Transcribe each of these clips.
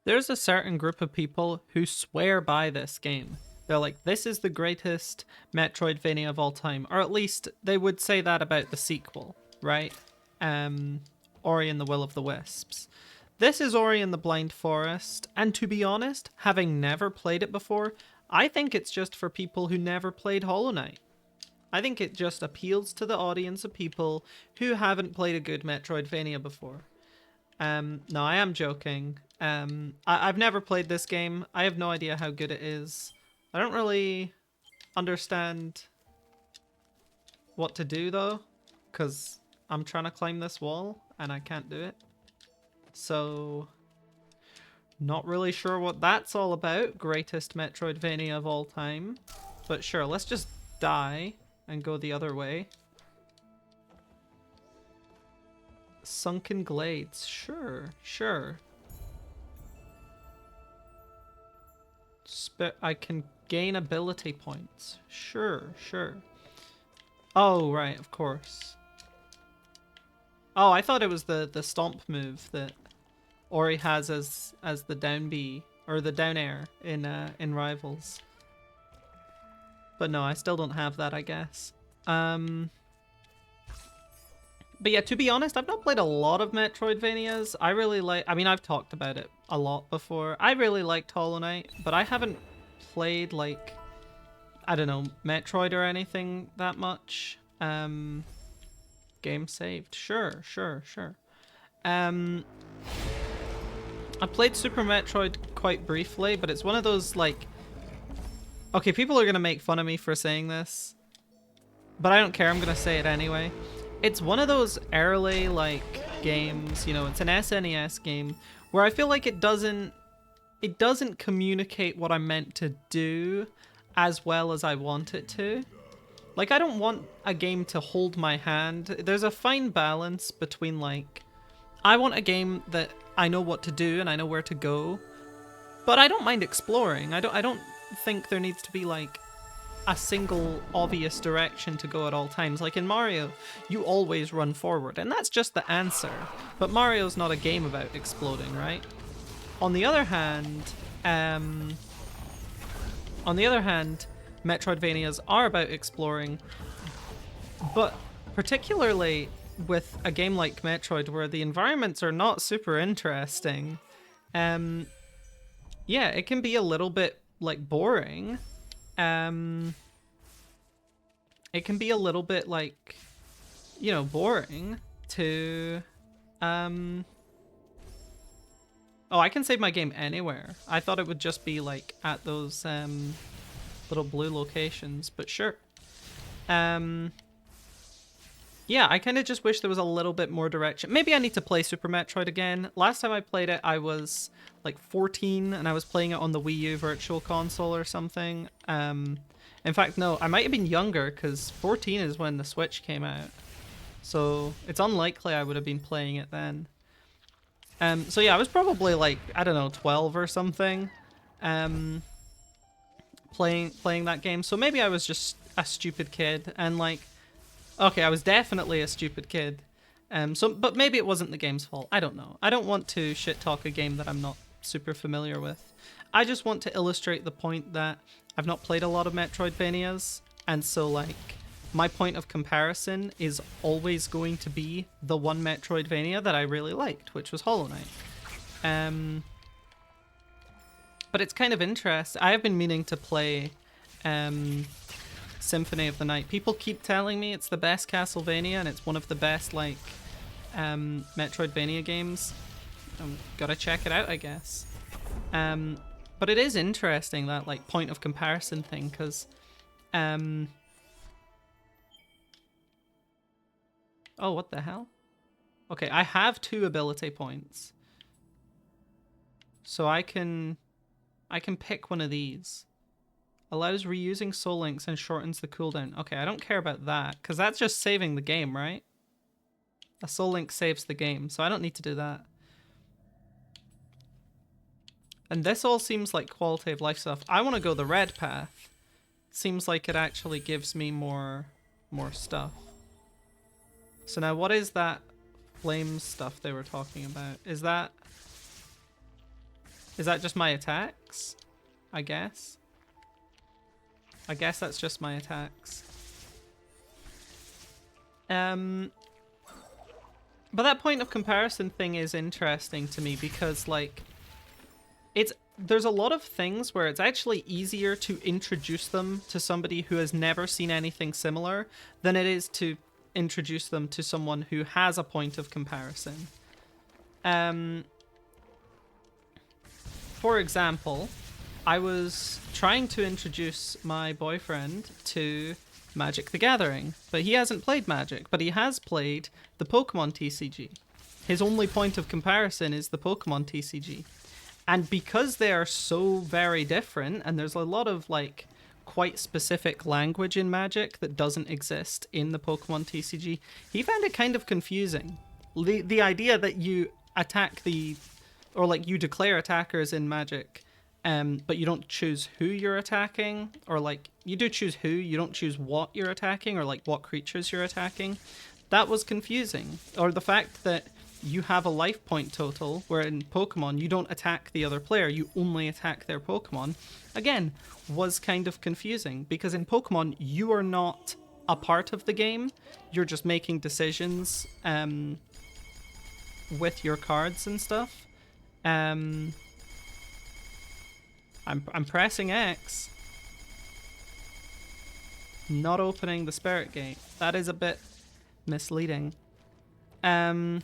There's a certain group of people who swear by this game. They're like, this is the greatest Metroidvania of all time. Or at least they would say that about the sequel, right? Um, Ori and the Will of the Wisps. This is Ori and the Blind Forest, and to be honest, having never played it before, I think it's just for people who never played Hollow Knight. I think it just appeals to the audience of people who haven't played a good Metroidvania before. No, I am joking. I've never played this game. I have no idea how good it is. I don't really understand what to do though, because I'm trying to climb this wall and I can't do it. So, not really sure what that's all about. Greatest Metroidvania of all time. But sure, let's just die and go the other way. Sunken Glades. Sure, sure. I can gain ability points. Sure, sure. Oh, right, of course. Oh, I thought it was the stomp move that Ori has as the down B or the down air in Rivals. But no, I still don't have that, I guess. But yeah, to be honest, I've not played a lot of Metroidvanias. I really like... I mean, I've talked about it a lot before. I really liked Hollow Knight, but I haven't played, like... I don't know, Metroid or anything that much. Game saved. Sure, sure, sure. I played Super Metroid quite briefly, but it's one of those, like... Okay, people are going to make fun of me for saying this, but I don't care. I'm going to say it anyway. It's one of those early, like, games, you know, it's an SNES game, where I feel like it doesn't communicate what I'm meant to do as well as I want it to. Like, I don't want a game to hold my hand. There's a fine balance between, like, I want a game that I know what to do and I know where to go, but I don't mind exploring. I don't think there needs to be, like, a single obvious direction to go at all times. Like in Mario, you always run forward, and that's just the answer. But Mario's not a game about exploding, right? On the other hand, Metroidvanias are about exploring, but particularly with a game like Metroid where the environments are not super interesting, yeah, it can be a little bit like boring. It can be a little bit like, you know, boring to oh, I can save my game anywhere. I thought it would just be like at those little blue locations, but sure. Yeah, I kind of just wish there was a little bit more direction. Maybe I need to play Super Metroid again. Last time I played it, I was like 14 and I was playing it on the Wii U Virtual Console or something. In fact, no, I might have been younger because 14 is when the Switch came out. So it's unlikely I would have been playing it then. So yeah, I was probably like, I don't know, 12 or something. Playing that game. So maybe I was just a stupid kid and like, okay, I was definitely a stupid kid. But maybe it wasn't the game's fault. I don't know. I don't want to shit talk a game that I'm not super familiar with. I just want to illustrate the point that I've not played a lot of Metroidvanias, and so like my point of comparison is always going to be the one Metroidvania that I really liked, which was Hollow Knight. But it's kind of interesting. I have been meaning to play Symphony of the Night. People keep telling me it's the best Castlevania and it's one of the best like Metroidvania games. Gotta check it out, I guess. But it is interesting, that like point of comparison thing, because oh, what the hell? Okay, I have 2 ability points, so I can pick one of these. Allows reusing soul links and shortens the cooldown. Okay, I don't care about that, because that's just saving the game, right? A soul link saves the game, so I don't need to do that. And this all seems like quality of life stuff. I want to go the red path. Seems like it actually gives me more stuff. So now what is that flame stuff they were talking about? Is that... Is that just my attacks? I guess. I guess that's just my attacks. But that point of comparison thing is interesting to me because, like, there's a lot of things where it's actually easier to introduce them to somebody who has never seen anything similar than it is to introduce them to someone who has a point of comparison. For example, I was trying to introduce my boyfriend to Magic the Gathering, but he hasn't played Magic, but he has played the Pokemon TCG. His only point of comparison is the Pokemon TCG. And because they are so very different, and there's a lot of, like, quite specific language in Magic that doesn't exist in the Pokemon TCG, he found it kind of confusing. The idea that you attack or like you declare attackers in Magic, but you don't choose who you're attacking, or like you do choose who, you don't choose what you're attacking, or like what creatures you're attacking. That was confusing. Or the fact that you have a life point total, where in Pokemon you don't attack the other player, you only attack their Pokemon, again, was kind of confusing, because in Pokemon you are not a part of the game, you're just making decisions with your cards and stuff. I'm pressing X. Not opening the Spirit Gate. That is a bit misleading. Yeah,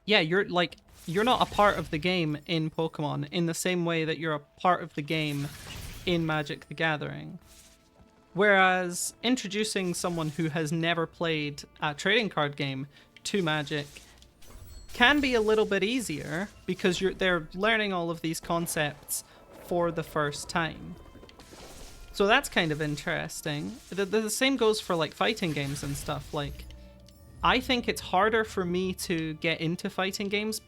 you're not a part of the game in Pokemon in the same way that you're a part of the game in Magic the Gathering. Whereas introducing someone who has never played a trading card game to Magic can be a little bit easier because they're learning all of these concepts for the first time. So that's kind of interesting. The same goes for like fighting games and stuff. Like, I think it's harder for me to get into fighting games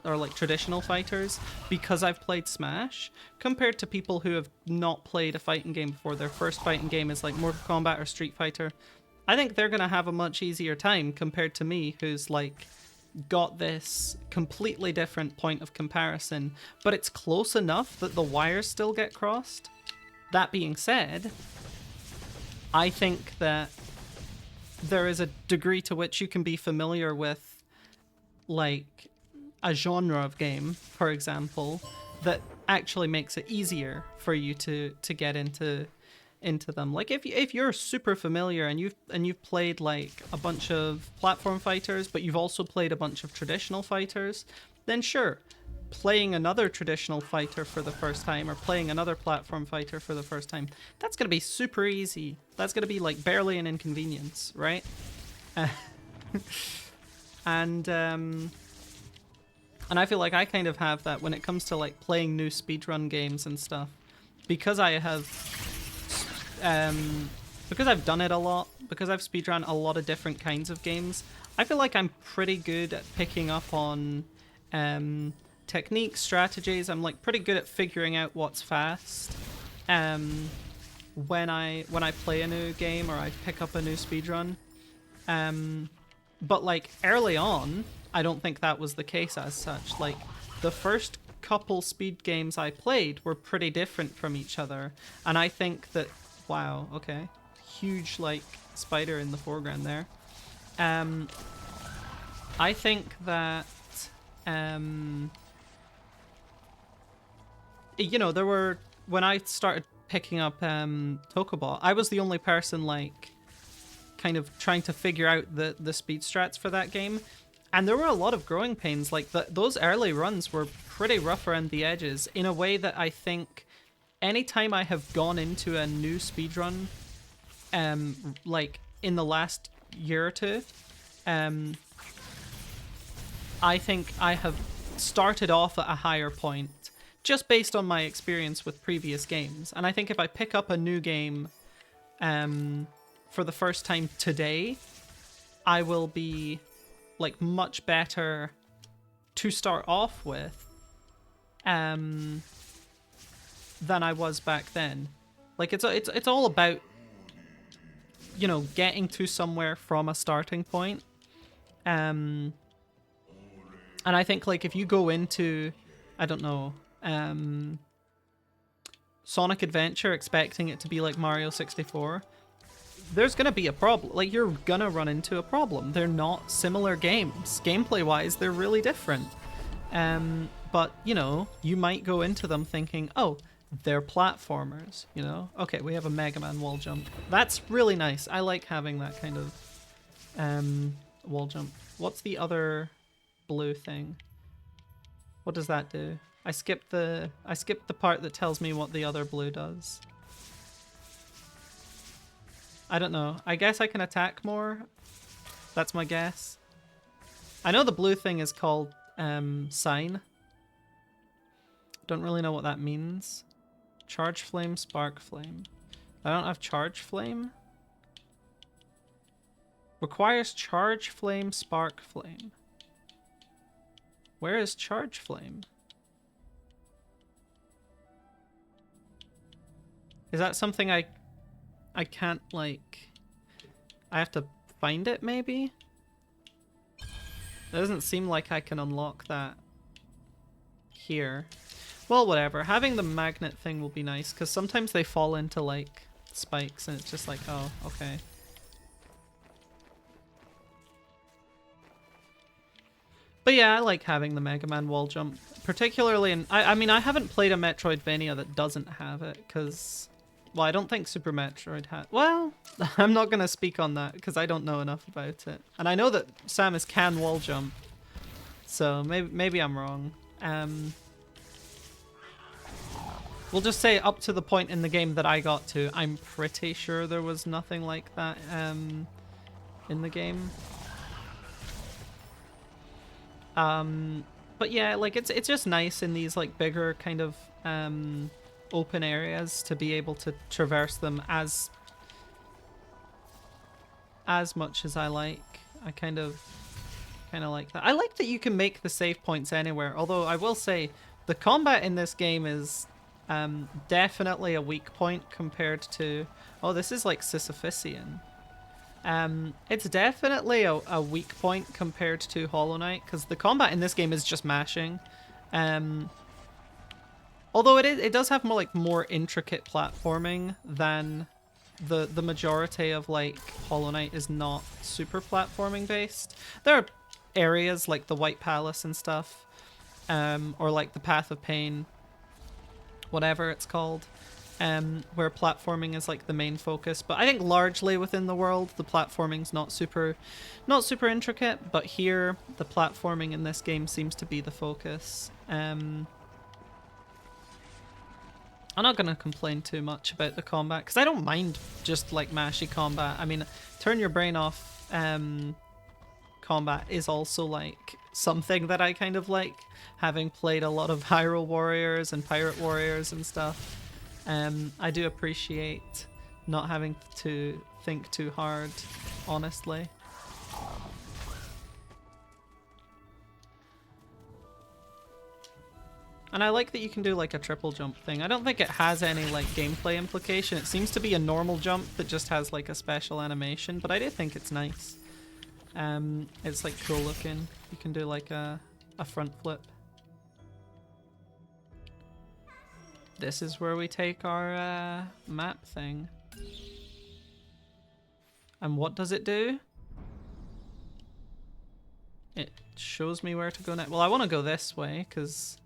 or like traditional fighters, because I've played Smash, compared to people who have not played a fighting game before. Their first fighting game is like Mortal Kombat or Street Fighter. I think they're going to have a much easier time compared to me, who's like got this completely different point of comparison, but it's close enough that the wires still get crossed. That being said, I think that there is a degree to which you can be familiar with, like, a genre of game, for example, that actually makes it easier for you to get into them. Like, if you're super familiar and you've played like a bunch of platform fighters, but you've also played a bunch of traditional fighters, then sure, playing another traditional fighter for the first time or playing another platform fighter for the first time, that's going to be super easy. That's going to be like barely an inconvenience, right? And I feel like I kind of have that when it comes to like playing new speedrun games and stuff, because I have because I've done it a lot, because I've speedrun a lot of different kinds of games. I feel like I'm pretty good at picking up on techniques, strategies. I'm like pretty good at figuring out what's fast when I play a new game or I pick up a new speedrun. But like early on, I don't think that was the case as such. Like the first couple speed games I played were pretty different from each other, and I think that, wow, okay, huge like spider in the foreground there. I think that you know, there were, when I started picking up Tokobot, I was the only person like kind of trying to figure out the speed strats for that game, and there were a lot of growing pains. Like those early runs were pretty rough around the edges in a way that I think anytime I have gone into a new speedrun like in the last year or two, I think I have started off at a higher point just based on my experience with previous games. And I think if I pick up a new game for the first time today, I will be like much better to start off with than I was back then. Like it's all about, you know, getting to somewhere from a starting point. And I think like if you go into I don't know, Sonic Adventure expecting it to be like Mario 64, there's gonna be a problem. Like, you're gonna run into a problem. They're not similar games. Gameplay-wise, they're really different. But, you know, you might go into them thinking, oh, they're platformers, you know? Okay, we have a Mega Man wall jump. That's really nice. I like having that kind of wall jump. What's the other blue thing? What does that do? I skipped the part that tells me what the other blue does. I don't know. I guess I can attack more. That's my guess. I know the blue thing is called sign. Don't really know what that means. Charge flame, spark flame. I don't have charge flame. Requires charge flame, spark flame. Where is charge flame? Is that something I can't, like... I have to find it, maybe? It doesn't seem like I can unlock that here. Well, whatever. Having the magnet thing will be nice, because sometimes they fall into, like, spikes, and it's just like, oh, okay. But yeah, I like having the Mega Man wall jump, particularly in... I mean, I haven't played a Metroidvania that doesn't have it, because... Well, I don't think Super Metroid had... Well, I'm not going to speak on that, because I don't know enough about it. And I know that Samus can wall jump, so maybe I'm wrong. We'll just say up to the point in the game that I got to, I'm pretty sure there was nothing like that in the game. But yeah, like it's just nice in these like bigger kind of open areas to be able to traverse them as much as I like. I kind of like that. I like that you can make the save points anywhere, although I will say the combat in this game is definitely a weak point compared to... Oh, this is like Sisyphusian. It's definitely a weak point compared to Hollow Knight, because the combat in this game is just mashing. Although it does have more intricate platforming than the majority of like Hollow Knight is not super platforming based. There are areas like the White Palace and stuff, or like the Path of Pain, whatever it's called, where platforming is like the main focus. But I think largely within the world, the platforming's not super intricate. But here, the platforming in this game seems to be the focus. I'm not gonna complain too much about the combat, because I don't mind just like mashy combat. I mean, turn your brain off combat is also like something that I kind of like, having played a lot of Hyrule Warriors and Pirate Warriors and stuff. I do appreciate not having to think too hard, honestly. And I like that you can do like a triple jump thing. I don't think it has any like gameplay implication. It seems to be a normal jump that just has like a special animation, but I do think it's nice. It's like cool looking. You can do like a front flip. This is where we take our map thing. And what does it do? It shows me where to go next. Well, I want to go this way, because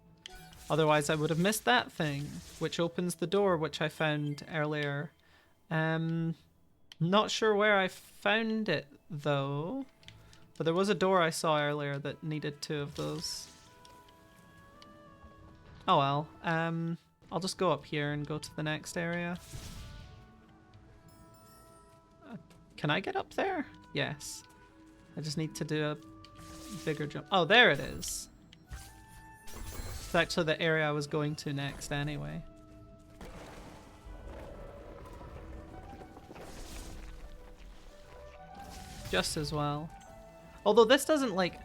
otherwise I would have missed that thing, which opens the door, which I found earlier. Not sure where I found it, though. But there was a door I saw earlier that needed 2 of those. Oh well. I'll just go up here and go to the next area. Can I get up there? Yes. I just need to do a bigger jump. Oh, there it is. It's actually the area I was going to next anyway. Just as well. Although this doesn't like...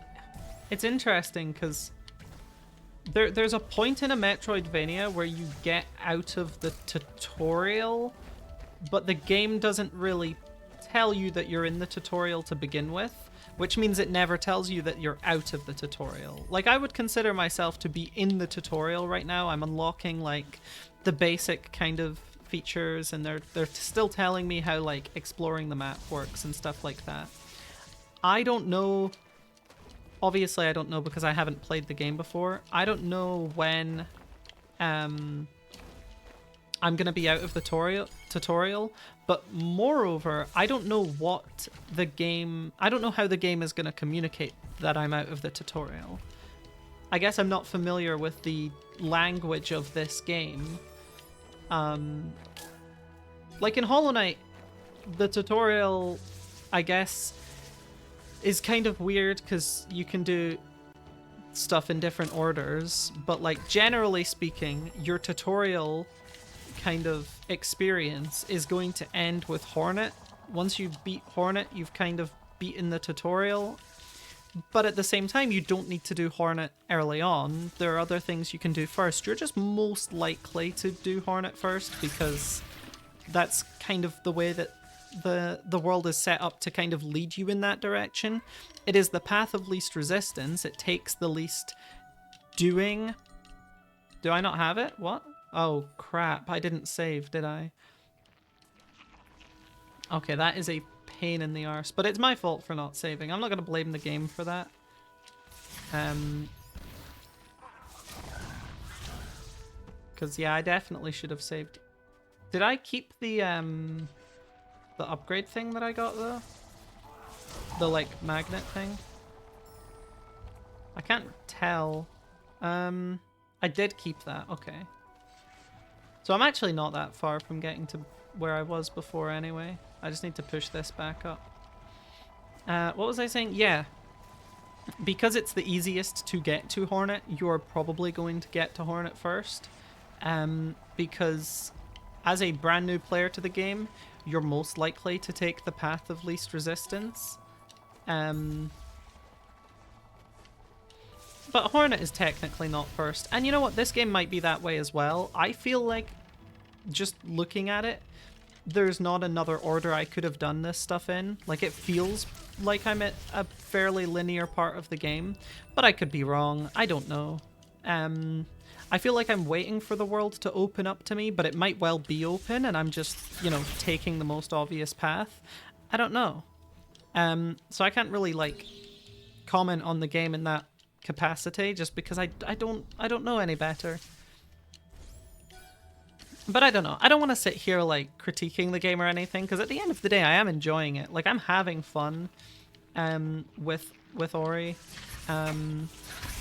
It's interesting because there's a point in a Metroidvania where you get out of the tutorial, but the game doesn't really tell you that you're in the tutorial to begin with. which means it never tells you that you're out of the tutorial. Like, I would consider myself to be in the tutorial right now. I'm unlocking, like, the basic kind of features, and they're still telling me how, like, exploring the map works and stuff like that. I don't know. Obviously, I don't know because I haven't played the game before. I don't know when I'm gonna be out of the tutorial, but moreover, I don't know what the game... I don't know how the game is gonna communicate that I'm out of the tutorial. I guess I'm not familiar with the language of this game. Like in Hollow Knight, the tutorial, I guess, is kind of weird because you can do stuff in different orders, but like generally speaking, your tutorial kind of experience is going to end with Hornet. Once you beat Hornet, you've kind of beaten the tutorial, but at the same time, you don't need to do Hornet early on. There are other things you can do first. You're just most likely to do Hornet first because that's kind of the way that the world is set up to kind of lead you in that direction. It is the path of least resistance. It takes the least doing. Do I not have it? What? Oh crap, I didn't save, did I? Okay, that is a pain in the arse, but it's my fault for not saving. I'm not going to blame the game for that. Because yeah, I definitely should have saved. Did I keep the upgrade thing that I got though? The like magnet thing? I can't tell. I did keep that, okay. So I'm actually not that far from getting to where I was before anyway. I just need to push this back up. What was I saying? Yeah. Because it's the easiest to get to Hornet, you're probably going to get to Hornet first. Because as a brand new player to the game, you're most likely to take the path of least resistance. But Hornet is technically not first. And you know what? This game might be that way as well. I feel like, just looking at it, there's not another order I could have done this stuff in. Like, it feels like I'm at a fairly linear part of the game, but I could be wrong. I don't know. I feel like I'm waiting for the world to open up to me, but it might well be open and I'm just, you know, taking the most obvious path. I don't know. So I can't really, like, comment on the game in that capacity just because I don't know any better. But I don't know. I don't want to sit here, like, critiquing the game or anything, because at the end of the day, I am enjoying it. Like, I'm having fun with Ori. And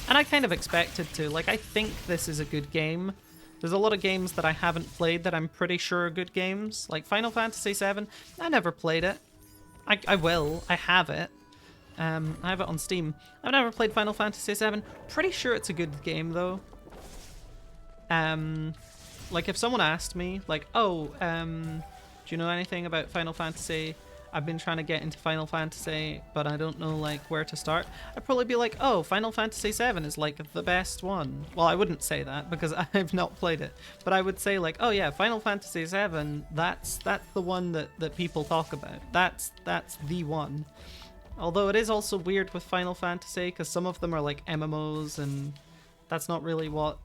I kind of expected to. Like, I think this is a good game. There's a lot of games that I haven't played that I'm pretty sure are good games. Like Final Fantasy VII, I never played it. I will. I have it. I have it on Steam. I've never played Final Fantasy VII. Pretty sure it's a good game, though. Like, if someone asked me, like, oh, do you know anything about Final Fantasy? I've been trying to get into Final Fantasy, but I don't know, like, where to start. I'd probably be like, oh, Final Fantasy VII is, like, the best one. Well, I wouldn't say that, because I've not played it. But I would say, like, oh, yeah, Final Fantasy VII, that's the one that people talk about. That's the one. Although it is also weird with Final Fantasy, because some of them are, like, MMOs, and that's not really what,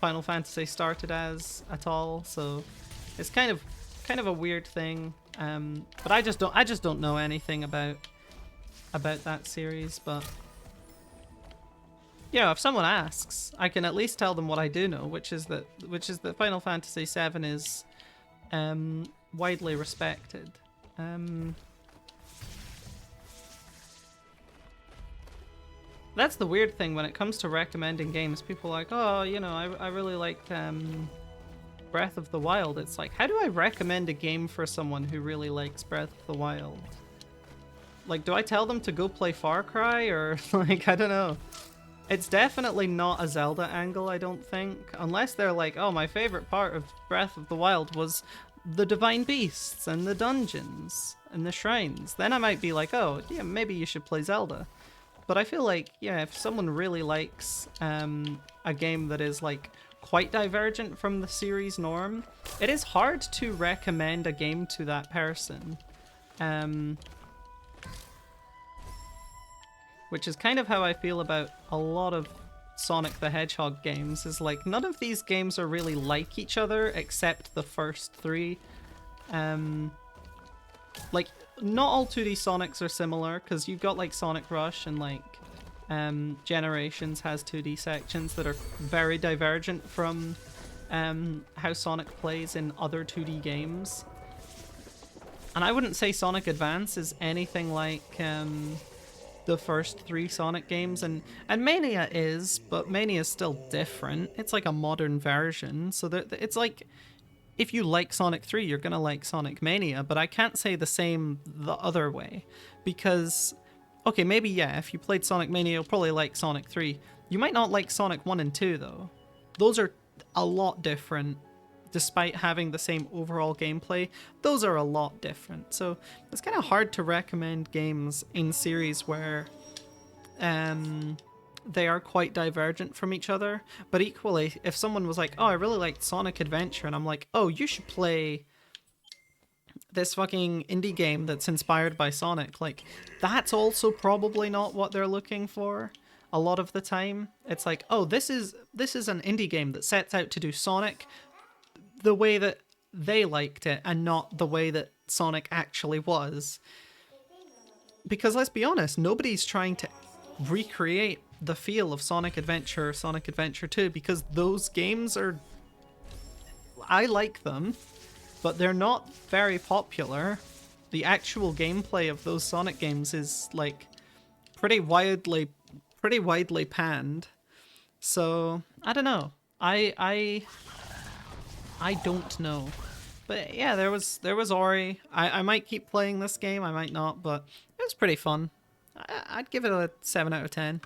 Final Fantasy started as at all, so it's kind of a weird thing. But I just don't know anything about that series. But yeah, if someone asks, I can at least tell them what I do know, which is that Final Fantasy VII is widely respected. That's the weird thing when it comes to recommending games. People are like, oh, you know, I really liked Breath of the Wild. It's like, how do I recommend a game for someone who really likes Breath of the Wild? Like, do I tell them to go play Far Cry, or like, I don't know. It's definitely not a Zelda angle, I don't think. Unless they're like, oh, my favorite part of Breath of the Wild was the divine beasts and the dungeons and the shrines. Then I might be like, oh, yeah, maybe you should play Zelda. But I feel like, yeah, if someone really likes a game that is, like, quite divergent from the series norm, it is hard to recommend a game to that person. which is kind of how I feel about a lot of Sonic the Hedgehog games, is like none of these games are really like each other except the first three. Like, not all 2D Sonics are similar, because you've got like Sonic Rush and like Generations has 2D sections that are very divergent from how Sonic plays in other 2D games. And I wouldn't say Sonic Advance is anything like the first three Sonic games, and Mania is, but Mania is still different. It's like a modern version, so it's like, if you like Sonic 3, you're gonna like Sonic Mania, but I can't say the same the other way, because, okay, maybe yeah, if you played Sonic Mania, you'll probably like Sonic 3. You might not like Sonic 1 and 2, though. Those are a lot different, despite having the same overall gameplay. Those are a lot different, so it's kind of hard to recommend games in series where they are quite divergent from each other. But equally, if someone was like, oh, I really liked Sonic Adventure, and I'm like, oh, you should play this fucking indie game that's inspired by Sonic, like, that's also probably not what they're looking for a lot of the time. It's like, oh, this is an indie game that sets out to do Sonic the way that they liked it and not the way that Sonic actually was. Because let's be honest, nobody's trying to recreate the feel of Sonic Adventure or Sonic Adventure 2, because those games are... I like them, but they're not very popular. The actual gameplay of those Sonic games is like pretty widely panned. So I don't know. I don't know. But yeah, there was Ori. I might keep playing this game, I might not, but it was pretty fun. I'd give it a 7 out of 10.